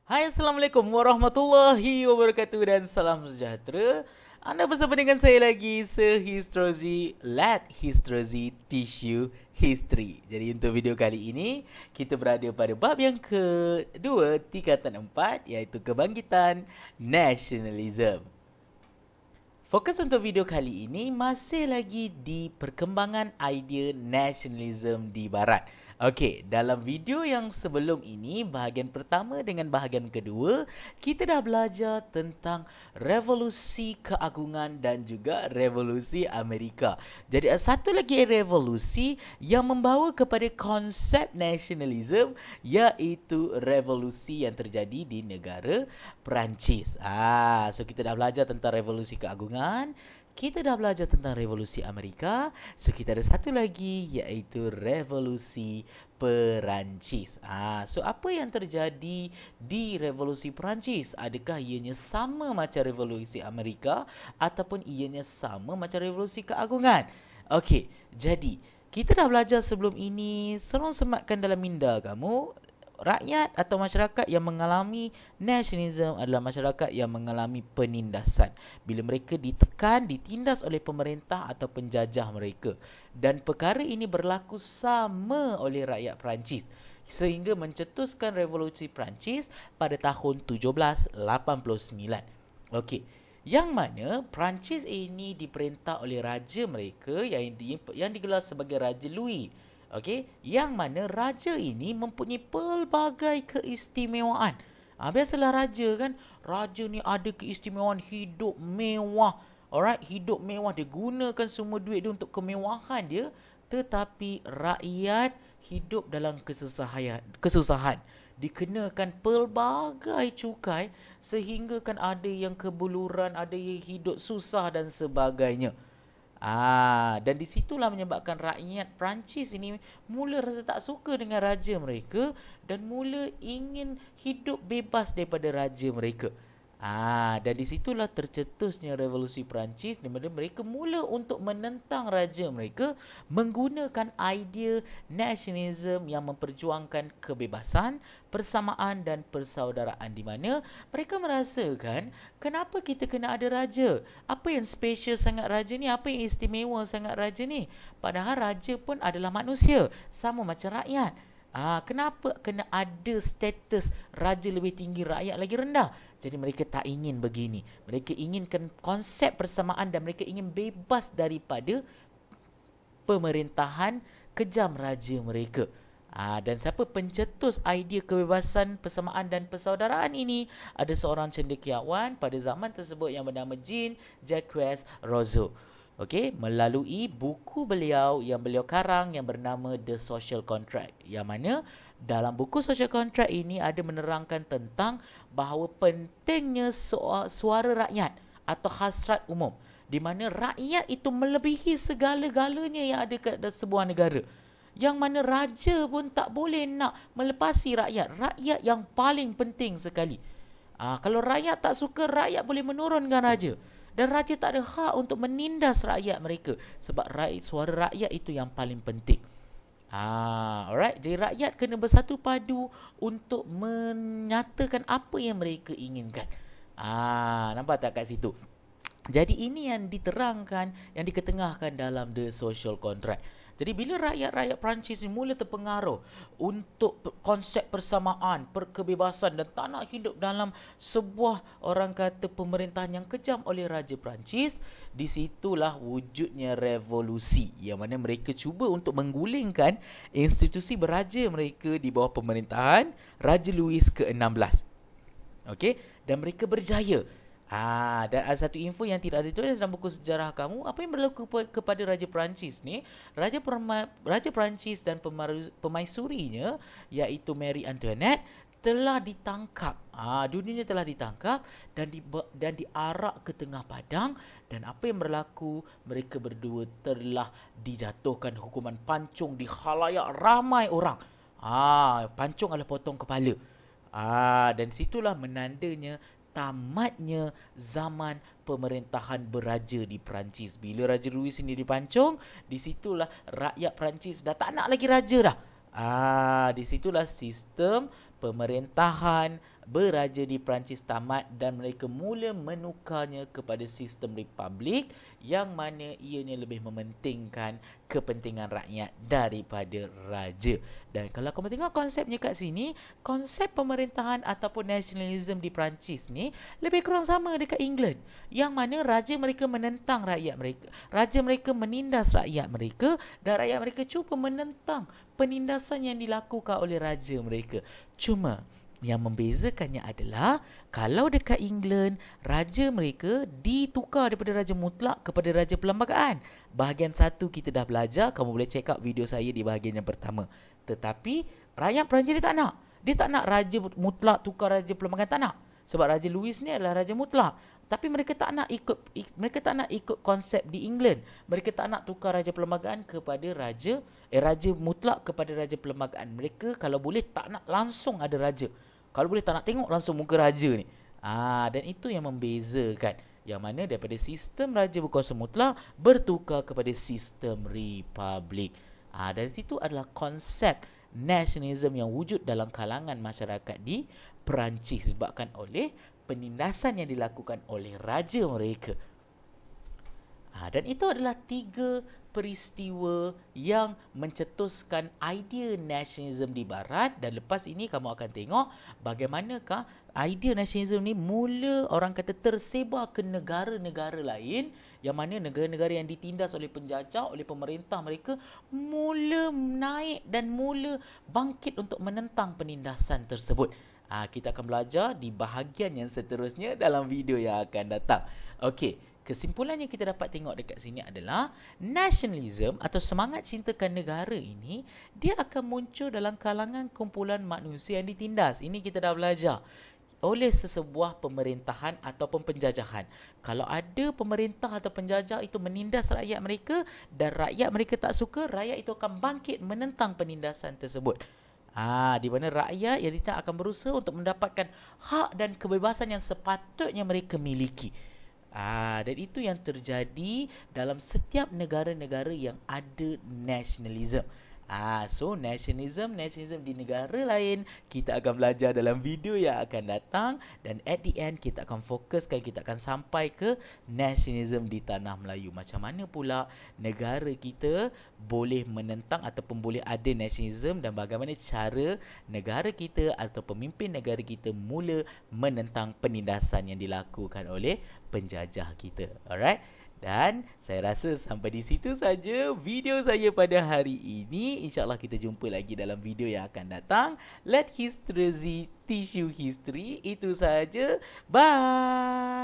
Hai, Assalamualaikum warahmatullahi wabarakatuh dan salam sejahtera. Anda bersama dengan saya lagi, Sir Histrozi. Let Histrozi teach you history. Jadi untuk video kali ini, kita berada pada bab yang kedua, tingkatan 4, iaitu kebangkitan nasionalisme. Fokus untuk video kali ini masih lagi di perkembangan idea nasionalisme di Barat. Okey, dalam video yang sebelum ini, bahagian pertama dengan bahagian kedua, kita dah belajar tentang revolusi keagungan dan juga revolusi Amerika. Jadi ada satu lagi revolusi yang membawa kepada konsep nasionalisme, iaitu revolusi yang terjadi di negara Perancis. So kita dah belajar tentang revolusi keagungan, kita dah belajar tentang revolusi Amerika. So kita ada satu lagi, iaitu revolusi Perancis. So apa yang terjadi di revolusi Perancis? Adakah ianya sama macam revolusi Amerika ataupun ianya sama macam revolusi keagungan? Okey, jadi kita dah belajar sebelum ini. Tolong sematkan dalam minda kamu, rakyat atau masyarakat yang mengalami nasionalisme adalah masyarakat yang mengalami penindasan. Bila mereka ditekan, ditindas oleh pemerintah atau penjajah mereka. Dan perkara ini berlaku sama oleh rakyat Perancis sehingga mencetuskan revolusi Perancis pada tahun 1789. Okey, yang mana Perancis ini diperintah oleh raja mereka yang digelar sebagai Raja Louis. Okey, yang mana raja ini mempunyai pelbagai keistimewaan. Biasalah raja kan, raja ni ada keistimewaan hidup mewah. Alright, hidup mewah, dia gunakan semua duit dia untuk kemewahan dia, tetapi rakyat hidup dalam kesusahan. Dikenakan pelbagai cukai sehingga kan ada yang kebuluran, ada yang hidup susah dan sebagainya. Dan disitulah menyebabkan rakyat Perancis ini mula rasa tak suka dengan raja mereka dan mula ingin hidup bebas daripada raja mereka. Dan disitulah tercetusnya revolusi Perancis, di mana mereka mula untuk menentang raja mereka menggunakan idea nasionalisme yang memperjuangkan kebebasan, persamaan dan persaudaraan, di mana mereka merasakan kenapa kita kena ada raja? Apa yang special sangat raja ni? Apa yang istimewa sangat raja ni? Padahal raja pun adalah manusia, sama macam rakyat. Kenapa kena ada status raja lebih tinggi, rakyat lagi rendah? Jadi mereka tak ingin begini. Mereka inginkan konsep persamaan dan mereka ingin bebas daripada pemerintahan kejam raja mereka. Dan siapa pencetus idea kebebasan, persamaan dan persaudaraan ini? Ada seorang cendekiawan pada zaman tersebut yang bernama Jean-Jacques Rousseau. Okey, melalui buku beliau yang beliau karang yang bernama The Social Contract, yang mana dalam buku Social Contract ini ada menerangkan tentang bahawa pentingnya suara rakyat atau hasrat umum, di mana rakyat itu melebihi segala-galanya yang ada pada sebuah negara. Yang mana raja pun tak boleh nak melepasi rakyat. Rakyat yang paling penting sekali. Kalau rakyat tak suka, rakyat boleh menurunkan raja. Dan raja tak ada hak untuk menindas rakyat mereka. Sebab suara rakyat itu yang paling penting. Alright. Jadi rakyat kena bersatu padu untuk menyatakan apa yang mereka inginkan. Nampak tak kat situ? Jadi ini yang diterangkan, yang diketengahkan dalam The Social Contract. Jadi bila rakyat-rakyat Perancis ni mula terpengaruh untuk konsep persamaan, kebebasan dan tak nak hidup dalam sebuah, orang kata, pemerintahan yang kejam oleh Raja Perancis, disitulah wujudnya revolusi, yang mana mereka cuba untuk menggulingkan institusi beraja mereka di bawah pemerintahan Raja Louis ke-16. Okey, dan mereka berjaya. Dan ada satu info yang tidak ditulis dalam buku sejarah kamu. Apa yang berlaku kepada Raja Perancis ni? Raja Perancis dan pemaisurinya, iaitu Marie Antoinette, telah ditangkap. Dunianya telah ditangkap dan diarak ke tengah padang. Dan apa yang berlaku? Mereka berdua telah dijatuhkan hukuman pancung di khalayak ramai orang. Pancung adalah potong kepala. Dan situlah menandanya tamatnya zaman pemerintahan beraja di Perancis. Bila Raja Louis ini dipancung, disitulah rakyat Perancis dah tak nak lagi raja dah. Disitulah sistem pemerintahan beraja di Perancis tamat dan mereka mula menukarnya kepada sistem republik yang mana ianya lebih mementingkan kepentingan rakyat daripada raja. Dan kalau kamu tengok konsepnya kat sini, konsep pemerintahan ataupun nasionalisme di Perancis ni lebih kurang sama dekat England, yang mana raja mereka menentang rakyat mereka, raja mereka menindas rakyat mereka dan rakyat mereka cuba menentang penindasan yang dilakukan oleh raja mereka. Cuma yang membezakannya adalah kalau dekat England, raja mereka ditukar daripada raja mutlak kepada raja perlembagaan. Bahagian 1 kita dah belajar, kamu boleh check out video saya di bahagian yang pertama. Tetapi rakyat Perancis dia tak nak. Dia tak nak raja mutlak tukar raja perlembagaan, tak nak. Sebab Raja Louis ni adalah raja mutlak. Tapi mereka tak nak ikut konsep di England. Mereka tak nak tukar raja perlembagaan kepada raja mutlak kepada raja perlembagaan. Mereka kalau boleh tak nak langsung ada raja. Kalau boleh tak nak tengok langsung muka raja ni. Dan itu yang membezakan. Yang mana daripada sistem raja berkuasa mutlak bertukar kepada sistem republik. Dan situ adalah konsep nasionalisme yang wujud dalam kalangan masyarakat di Perancis disebabkan oleh penindasan yang dilakukan oleh raja mereka. Dan itu adalah 3 peristiwa yang mencetuskan idea nasionalisme di barat. Dan lepas ini kamu akan tengok bagaimanakah idea nasionalisme ni mula orang kata tersebar ke negara-negara lain, yang mana negara-negara yang ditindas oleh penjajah, oleh pemerintah mereka mula naik dan mula bangkit untuk menentang penindasan tersebut. Kita akan belajar di bahagian yang seterusnya dalam video yang akan datang. Okey, kesimpulan yang kita dapat tengok dekat sini adalah nasionalisme atau semangat cintakan negara ini, dia akan muncul dalam kalangan kumpulan manusia yang ditindas. Ini kita dah belajar. Oleh sesebuah pemerintahan ataupun penjajahan. Kalau ada pemerintah atau penjajah itu menindas rakyat mereka dan rakyat mereka tak suka, rakyat itu akan bangkit menentang penindasan tersebut. Di mana rakyat yang tidak akan berusaha untuk mendapatkan hak dan kebebasan yang sepatutnya mereka miliki. Dan itu yang terjadi dalam setiap negara-negara yang ada nasionalisme. So nasionalisme di negara lain kita akan belajar dalam video yang akan datang. Dan at the end kita akan fokuskan, kita akan sampai ke nasionalisme di tanah Melayu. Macam mana pula negara kita boleh menentang ataupun boleh ada nasionalisme, dan bagaimana cara negara kita atau pemimpin negara kita mula menentang penindasan yang dilakukan oleh penjajah kita. Alright. Dan saya rasa sampai di situ saja video saya pada hari ini. InsyaAllah kita jumpa lagi dalam video yang akan datang. Let history teach you history. Itu saja. Bye.